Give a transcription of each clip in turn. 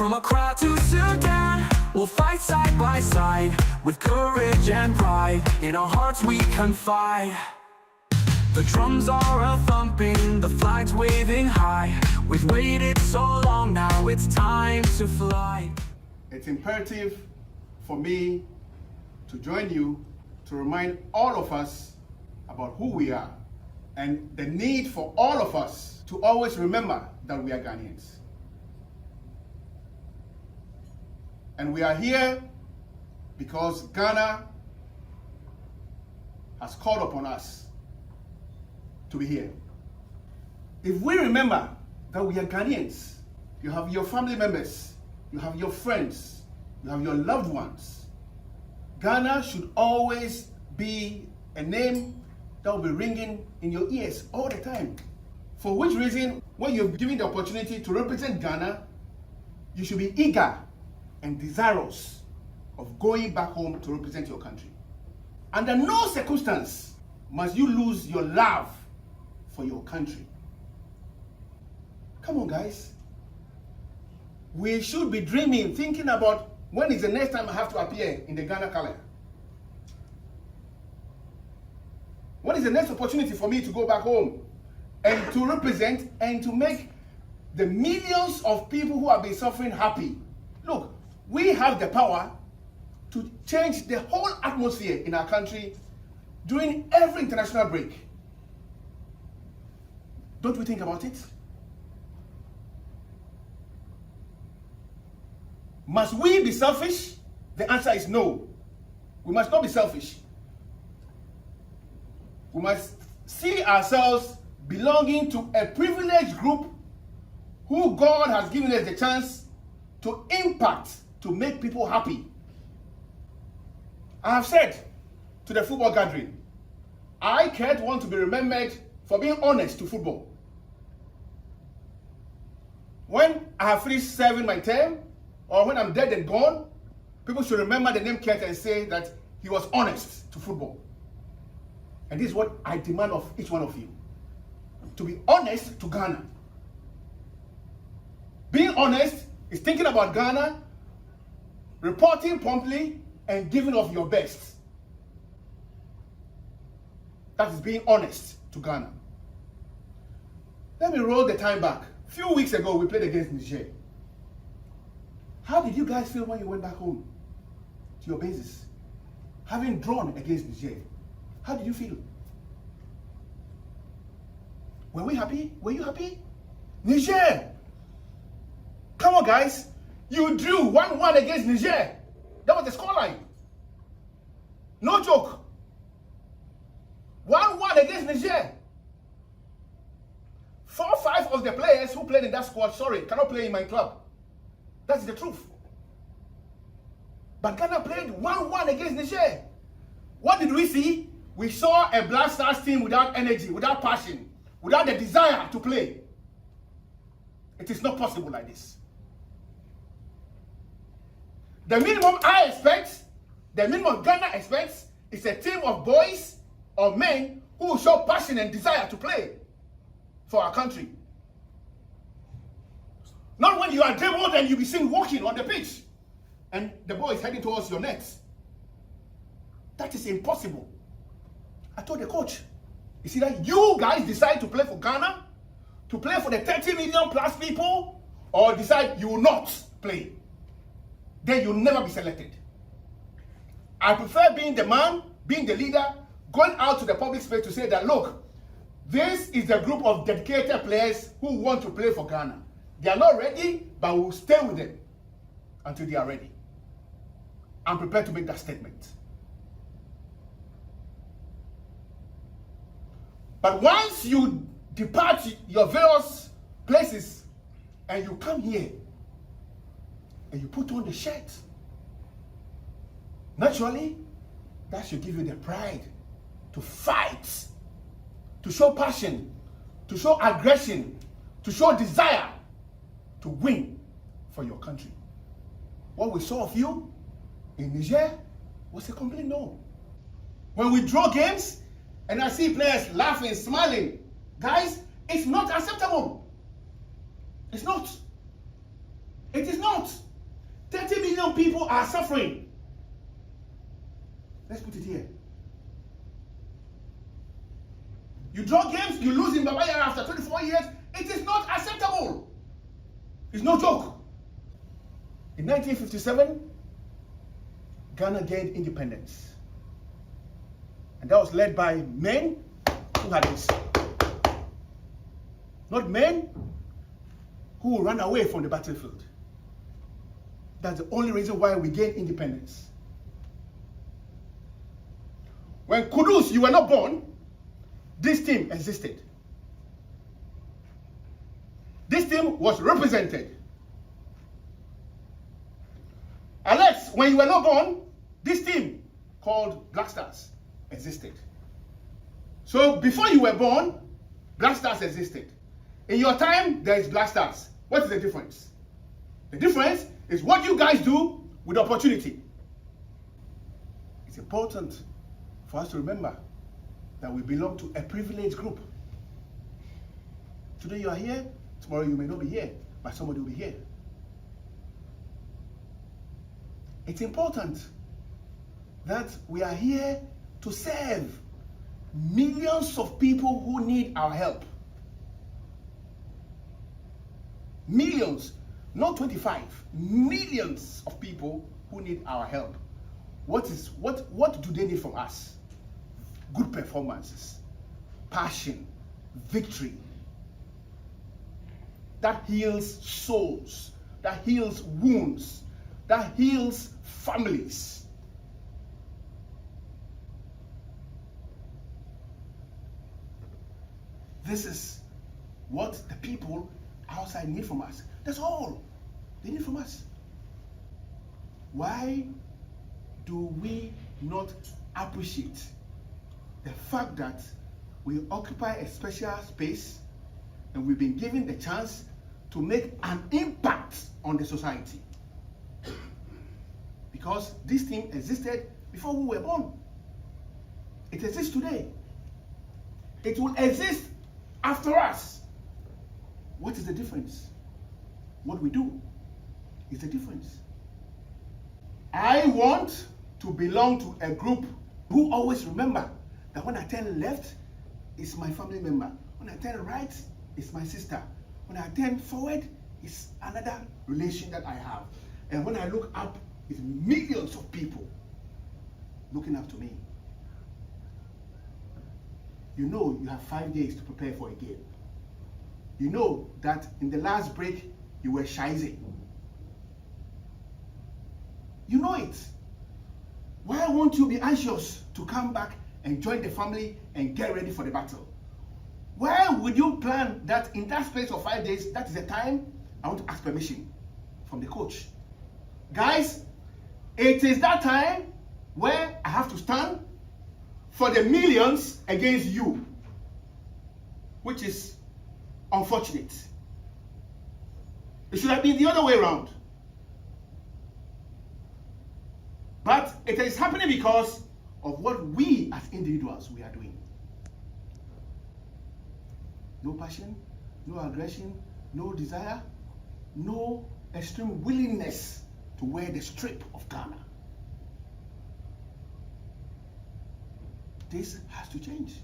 From Accra to Sudan, we'll fight side by side. With courage and pride, in our hearts we confide. The drums are a-thumping, the flag's waving high. We've waited so long, now it's time to fly. It's imperative for me to join you to remind all of us about who we are and the need for all of us to always remember that we are Ghanaians. And we are here because Ghana has called upon us to be here. If we remember that we are Ghanaians, you have your family members, you have your friends, you have your loved ones, Ghana should always be a name that will be ringing in your ears all the time. For which reason, when you're given the opportunity to represent Ghana, you should be eager and desirous of going back home to represent your country. Under no circumstance must you lose your love for your country. Come on, guys. We should be dreaming, thinking about when is the next time I have to appear in the Ghana color. When is the next opportunity for me to go back home and to represent and to make the millions of people who have been suffering happy? Look, we have the power to change the whole atmosphere in our country during every international break. Don't we think about it? Must we be selfish? The answer is no. We must not be selfish. We must see ourselves belonging to a privileged group who God has given us the chance to impact, to make people happy. I have said to the football gathering, I can't want to be remembered for being honest to football. When I have finished serving my term, or when I'm dead and gone, people should remember the name Kurt and say that he was honest to football. And this is what I demand of each one of you. To be honest to Ghana. Being honest is thinking about Ghana, reporting promptly, and giving of your best. That is being honest to Ghana. Let me roll the time back. A few weeks ago, we played against Niger. How did you guys feel when you went back home to your bases? Having drawn against Niger, how did you feel? Were we happy? Were you happy? Niger! Come on, guys. You drew 1-1 against Niger. That was the scoreline. No joke. 1-1 against Niger. 4-5 of the players who played in that squad, cannot play in my club. That's the truth. But Ghana played 1-1 against Niger. What did we see? We saw a Black Stars team without energy, without passion, without the desire to play. It is not possible like this. The minimum I expect, the minimum Ghana expects, is a team of boys or men who will show passion and desire to play for our country. Not when you are dribbled and you be seen walking on the pitch and the ball is heading towards your nets. That is impossible. I told the coach, it's either you guys decide to play for Ghana, to play for the 30 million plus people, or decide you will not play. Then you'll never be selected. I prefer being the man, being the leader, going out to the public space to say that, look, this is a group of dedicated players who want to play for Ghana. They are not ready, but we'll stay with them until they are ready. I'm prepared to make that statement. But once you depart your various places and you come here and you put on the shirt, naturally, that should give you the pride to fight, to show passion, to show aggression, to show desire to win for your country. What we saw of you in Niger was a complete no. When we draw games and I see players laughing, smiling, guys, it's not acceptable. It's not. It is not. 30 million people are suffering. Let's put it here. You draw games, you lose in Babaya after 24 years. It is not acceptable. It's no joke. In 1957, Ghana gained independence. And that was led by men who had this. Not men who ran away from the battlefield. That's the only reason why we gained independence. When Kudus, you were not born, this team existed. This team was represented. Alex, when you were not born, this team called Black Stars existed. So before you were born, Black Stars existed. In your time, there is Black Stars. What is the difference? The difference is what you guys do with opportunity. It's important for us to remember that we belong to a privileged group. Today you are here, tomorrow you may not be here, but somebody will be here. It's important that we are here to serve millions of people who need our help. Millions, not 25, millions of people who need our help. What do they need from us? Good performances, passion, victory. That heals souls, that heals wounds, that heals families. This is what the people outside need from us. That's all they need from us. Why do we not appreciate the fact that we occupy a special space and we've been given the chance to make an impact on the society? Because this team existed before we were born. It exists today. It will exist after us. What is the difference? What we do is the difference. I want to belong to a group who always remember that when I turn left, it's my family member. When I turn right, it's my sister. When I turn forward, it's another relation that I have. And when I look up, it's millions of people looking up to me. You know you have 5 days to prepare for a game. You know that in the last break, you were shyzing. You know it. Why won't you be anxious to come back and join the family and get ready for the battle? Why would you plan that in that space of 5 days, that is the time I want to ask permission from the coach? Guys, it is that time where I have to stand for the millions against you, which is unfortunate. It should have been the other way around. But it is happening because of what we as individuals we are doing. No passion, no aggression, no desire, no extreme willingness to wear the strip of Ghana. This has to change.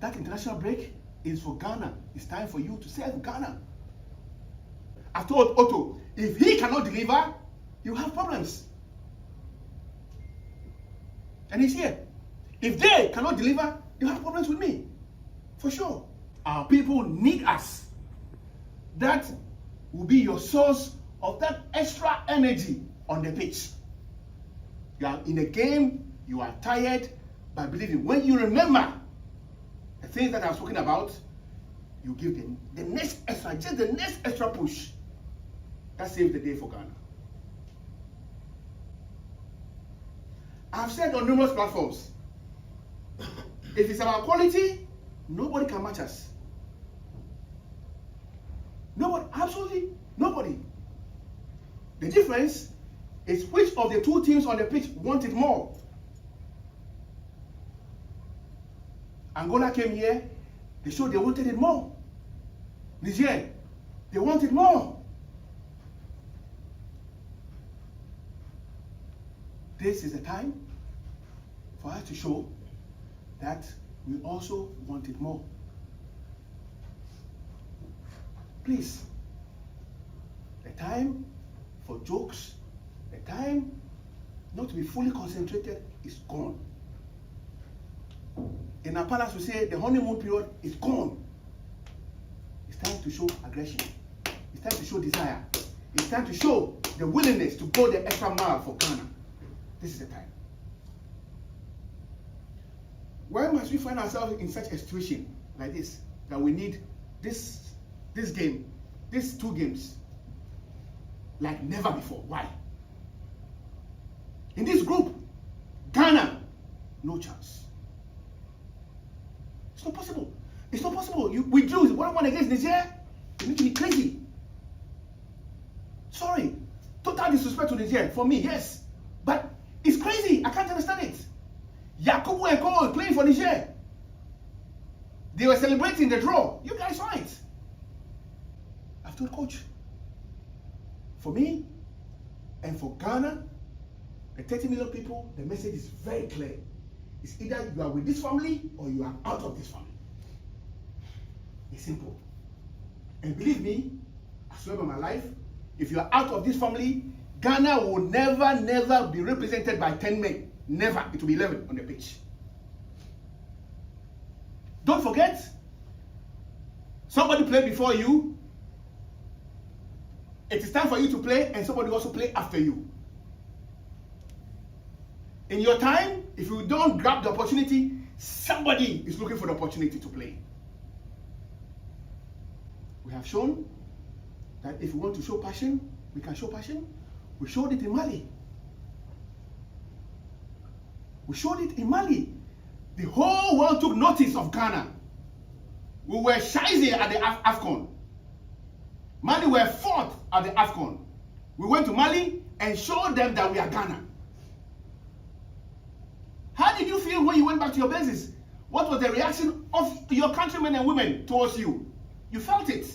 That international break is for Ghana. It's time for you to serve Ghana. I told Otto, if he cannot deliver, you have problems. And he's here. If they cannot deliver, you have problems with me. For sure. Our people need us. That will be your source of that extra energy on the pitch. You are in a game, you are tired, but believe me, when you remember the things that I've spoken about, you give them the next extra, just the next extra push. That saves the day for Ghana. I've said on numerous platforms, if it's about quality, nobody can match us. Nobody, absolutely nobody. The difference is which of the two teams on the pitch want it more. Angola came here, they showed they wanted it more. Niger, They wanted more. This is the time for us to show that we also wanted more. Please, the time for jokes, the time not to be fully concentrated is gone. In our palace, we say the honeymoon period is gone. It's time to show aggression. It's time to show desire. It's time to show the willingness to go the extra mile for Ghana. This is the time. Why must we find ourselves in such a situation like this, that we need this game, these two games, like never before? Why? In this group, Ghana, no chance. It's not possible. It's not possible. We drew 1-1 against Niger. You need to be crazy. Sorry. Total disrespect to Niger. For me, yes. But it's crazy. I can't understand it. Yakubu and Co were playing for Niger. They were celebrating the draw. You guys saw it. I've told coach, for me and for Ghana, the 30 million people, the message is very clear. It's either you are with this family or you are out of this family. It's simple. And believe me, I swear by my life, if you are out of this family, Ghana will never be represented by 10 men. Never. It will be 11 on the pitch. Don't forget, somebody played before you. It is time for you to play, and somebody also play after you. In your time, if you don't grab the opportunity, somebody is looking for the opportunity to play. We have shown that if we want to show passion, we can show passion. We showed it in Mali. We showed it in Mali. The whole world took notice of Ghana. We were shy at the AFCON. Mali were fourth at the AFCON. We went to Mali and showed them that we are Ghana. How did you feel when you went back to your bases? What was the reaction of your countrymen and women towards you? You felt it.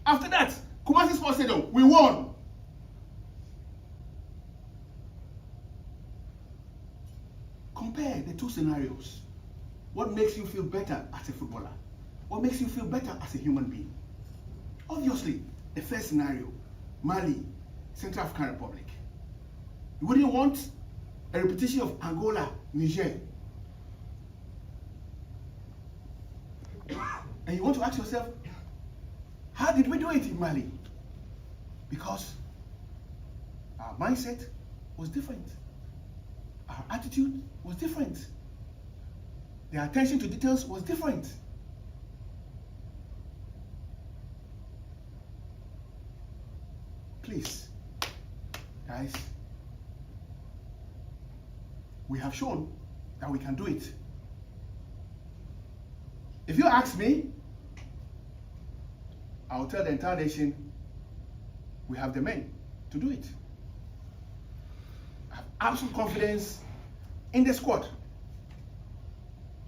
After that, Kumasi Sports Stadium, we won. Compare the two scenarios. What makes you feel better as a footballer? What makes you feel better as a human being? Obviously, the first scenario, Mali, Central African Republic. You wouldn't want a repetition of Angola, Niger. And you want to ask yourself, how did we do it in Mali? Because our mindset was different. Our attitude was different. The attention to details was different. Please, guys, we have shown that we can do it. If you ask me, I'll tell the entire nation we have the men to do it. I have absolute confidence in the squad.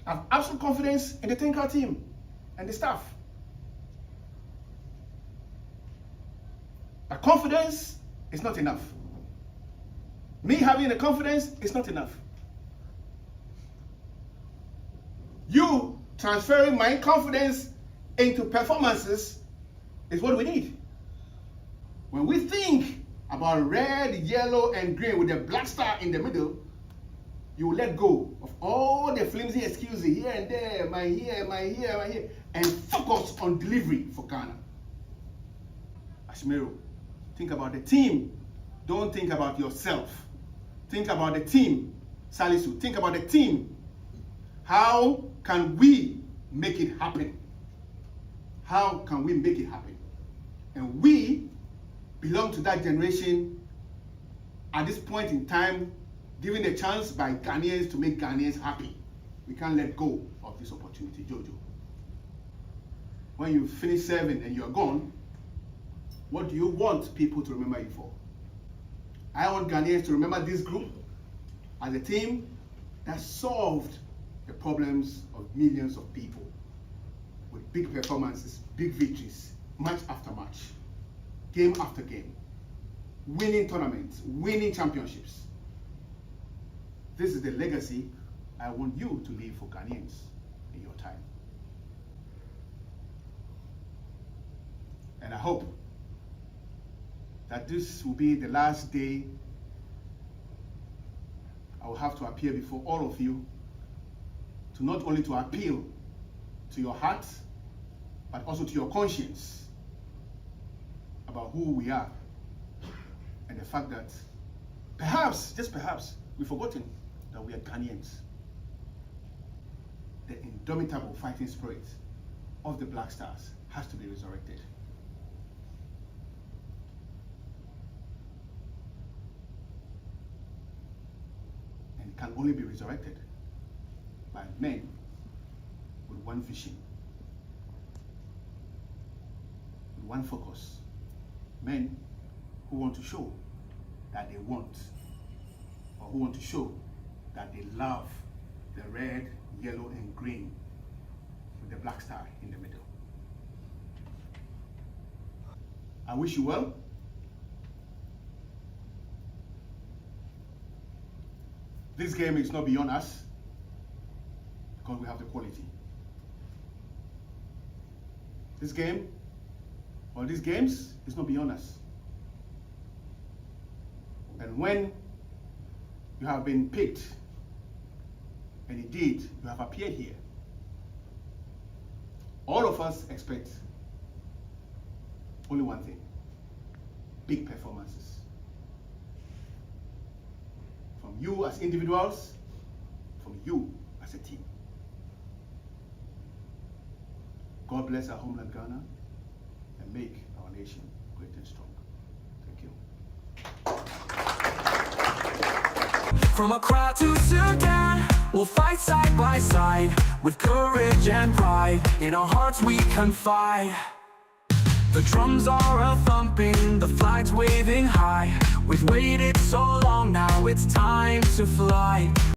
I have absolute confidence in the technical team and the staff. But confidence is not enough. Me having the confidence is not enough. You transferring my confidence into performances is what we need. When we think about red, yellow, and green with a black star in the middle, you will let go of all the flimsy excuses here and there, my here, and focus on delivery for Ghana. Ashmero, think about the team. Don't think about yourself. Think about the team. Salisu, think about the team. How can we make it happen? How can we make it happen? And we belong to that generation at this point in time, given a chance by Ghanaians to make Ghanaians happy. We can't let go of this opportunity, Jojo. When you finish serving and you're gone, what do you want people to remember you for? I want Ghanaians to remember this group as a team that solved the problems of millions of people with big performances, big victories, match after match, game after game, winning tournaments, winning championships. This is the legacy I want you to leave for Ghanaians in your time. And I hope that this will be the last day I will have to appear before all of you to not only to appeal to your heart, but also to your conscience about who we are and the fact that perhaps, just perhaps, we've forgotten that we are Ghanaians. The indomitable fighting spirit of the Black Stars has to be resurrected. And it can only be resurrected by men with one vision, with one focus. Men who want to show that they want, or who want to show that they love the red, yellow, and green with the black star in the middle. I wish you well. This game is not beyond us because we have the quality. This game, or these games, is not beyond us. And when you have been picked, and indeed you have appeared here, all of us expect only one thing: big performances. From you as individuals, from you as a team. God bless our homeland Ghana and make our nation great and strong. Thank you. From Accra to Sudan, we'll fight side by side with courage and pride. In our hearts we confide. The drums are a-thumping, the flag's waving high. We've waited so long, now it's time to fly.